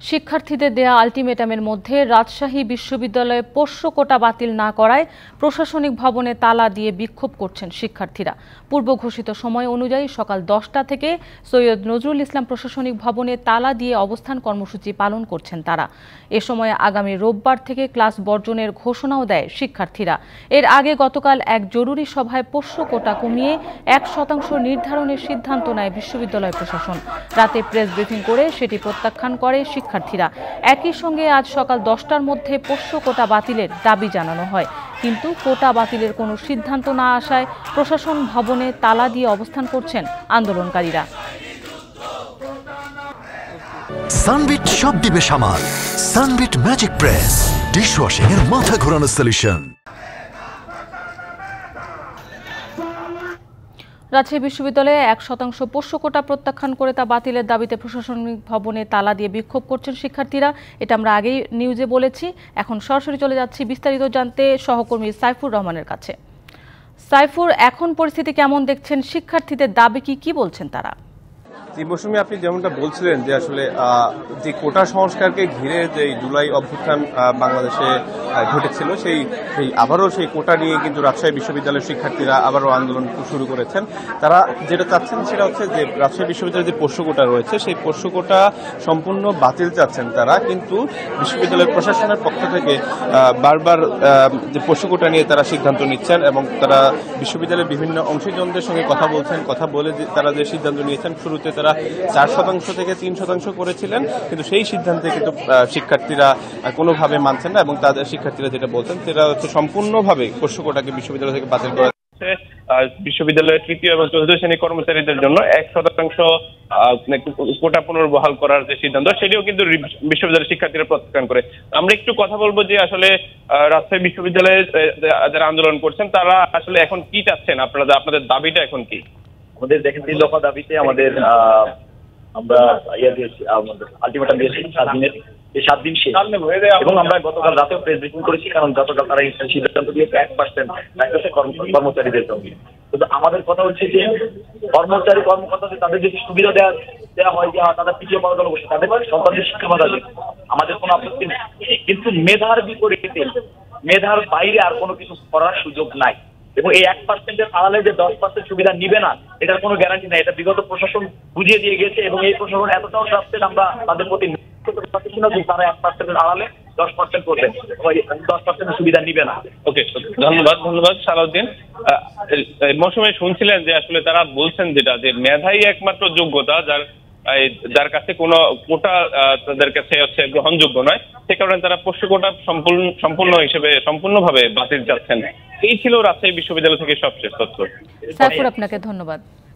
শিক্ষার্থীদের দেয়া আলটিমেটামের মধ্যে রাজশাহী বিশ্ববিদ্যালয়ে পোষ্য কোটা বাতিল না করায় প্রশাসনিক ভবনে তালা দিয়ে বিক্ষোভ করছেন শিক্ষার্থীরা। পূর্ব ঘোষিত সময় অনুযায়ী সকাল 10টা থেকে সৈয়দ নজরুল ইসলাম প্রশাসনিক ভবনে তালা দিয়ে অবস্থান কর্মসূচি পালন করছেন তারা। এ সময় আগামী রোববার থেকে ক্লাস বর্জনের ঘোষণাও দেয় শিক্ষার্থীরা। এর আগে গতকাল এক জরুরি সভায় পোষ্য কোটা কমিয়ে 1% নির্ধারণের সিদ্ধান্ত নেয় বিশ্ববিদ্যালয় প্রশাসন। রাতে প্রেস ব্রিফিং করে সেটি প্রত্যাখ্যান করে শিক্ষার্থীরা। একই সঙ্গে আজ সকাল 10টার মধ্যে পোষ্য কোটা বাতিলের দাবি জানানো হয়, কিন্তু কোটা বাতিলের কোনো সিদ্ধান্ত না আসায় প্রশাসন ভবনে তালা দিয়ে অবস্থান করছেন আন্দোলনকারীরা। সানবিট সব দিবে সামাল। সানবিট ম্যাজিক প্রেস ডিশওয়াশিং এর মাথা ঘোরানো সলিউশন। রাজশাহী বিশ্ববিদ্যালয়ে 1% পোষ্য কোটা প্রত্যাখ্যান করে তা বাতিলের দাবিতে প্রশাসনিক ভবনে তালা দিয়ে বিক্ষোভ করছেন শিক্ষার্থীরা। এটা আমরা আগেই নিউজে বলেছি। এখন সরাসরি চলে যাচ্ছি বিস্তারিত জানতে সহকর্মী সাইফুর রহমানের কাছে। সাইফুর, এখন পরিস্থিতি কেমন দেখছেন? শিক্ষার্থীদের দাবি কি বলছেন তারা? মৌসুমী, আপনি যেমনটা বলছিলেন যে আসলে যে কোটা সংস্কারকে ঘিরে যে জুলাই অভ্যুত্থান বাংলাদেশে ঘটেছিল, সেই আবারও সেই কোটা নিয়ে কিন্তু রাজশাহী বিশ্ববিদ্যালয়ের শিক্ষার্থীরা আবারও আন্দোলন শুরু করেছেন। তারা যেটা চাচ্ছেন সেটা হচ্ছে যে রাজশাহী বিশ্ববিদ্যালয়ের যে পোষ্য কোটা রয়েছে সেই পোষ্য কোটা সম্পূর্ণ বাতিল চাচ্ছেন তারা, কিন্তু বিশ্ববিদ্যালয়ের প্রশাসনের পক্ষ থেকে বারবার যে পোষ্য কোটা নিয়ে তারা সিদ্ধান্ত নিচ্ছেন এবং তারা বিশ্ববিদ্যালয়ের বিভিন্ন অংশীজনদের সঙ্গে কথা বলছেন। কথা বলে তারা যে সিদ্ধান্ত নিয়েছেন, শুরুতে তারা 4% থেকে 3% করেছিলেন, কিন্তু সেই সিদ্ধান্তে কিন্তু শিক্ষার্থীরা কোনোভাবে মানছেন না এবং তাদের শিক্ষার্থীরা যেটা বলছেন সেটা হচ্ছে সম্পূর্ণভাবে পোষ্য কোটাকে বিশ্ববিদ্যালয় থেকে বাতিল করা হচ্ছে। বিশ্ববিদ্যালয়ের তৃতীয় এবং চতুর্থ শ্রেণীর কর্মচারীদের জন্য 1% কোটা পুনর্বহাল করার যে সিদ্ধান্ত, সেটিও কিন্তু বিশ্ববিদ্যালয়ের শিক্ষার্থীরা প্রত্যাখ্যান করে। আমরা একটু কথা বলবো যে আসলে রাজশাহী বিশ্ববিদ্যালয়ে যারা আন্দোলন করছেন তারা আসলে এখন কি চাচ্ছেন, আপনাদের দাবিটা এখন কি? আমাদের দেখেন 3 দফা দাবিতে আমাদের আমরা দিয়েছি, আমাদের আলটিমেটাম দিয়েছি 7 দিনের। এই 7 দিন শেষ এবং আমরা গতকাল রাতেও প্রেস ব্রিফিং করেছি, কারণ গতকাল তারা সিদ্ধান্ত দিয়েছে 1% কর্মচারীদের জন্য। কিন্তু আমাদের কথা হচ্ছে যে কর্মকর্তাদের তাদের যদি সুবিধা দেওয়া হয়, যে তাদের পিছিয়ে পড়া দল বসে তাদের সন্তানদের শিক্ষা বাধা দেবে, আমাদের কোনো আপত্তি নেই। কিন্তু মেধার বিপরীতে মেধার বাইরে আর কোনো কিছু করার সুযোগ নাই এবং এই 1%-এর আড়ালে যে 10% সুবিধা নিবে না, এটার কোনো গ্যারান্টি নাই। এটা বিগত প্রশাসন বুঝিয়ে দিয়ে গেছে এবং এই প্রশাসন এতটাও ট্রাস্টেড, আমরা তাদের প্রতি তারা 1%-এর আড়ালে 10% করবেন, 10%-এর সুবিধা নিবে না। ওকে, ধন্যবাদ সালাউদ্দিন। মৌসুমে শুনছিলেন যে আসলে তারা বলছেন যেটা যে মেধাই একমাত্র যোগ্যতা, যার কাছে কোনো কোটা তাদের কাছে হচ্ছে গ্রহণযোগ্য নয়, সে কারণে তারা পোষ্য কোটা সম্পূর্ণভাবে বাতিল চাচ্ছেন। এই ছিল রাজশাহী বিশ্ববিদ্যালয় থেকে সবশেষ তথ্য। সাইফুর, আপনাকে ধন্যবাদ।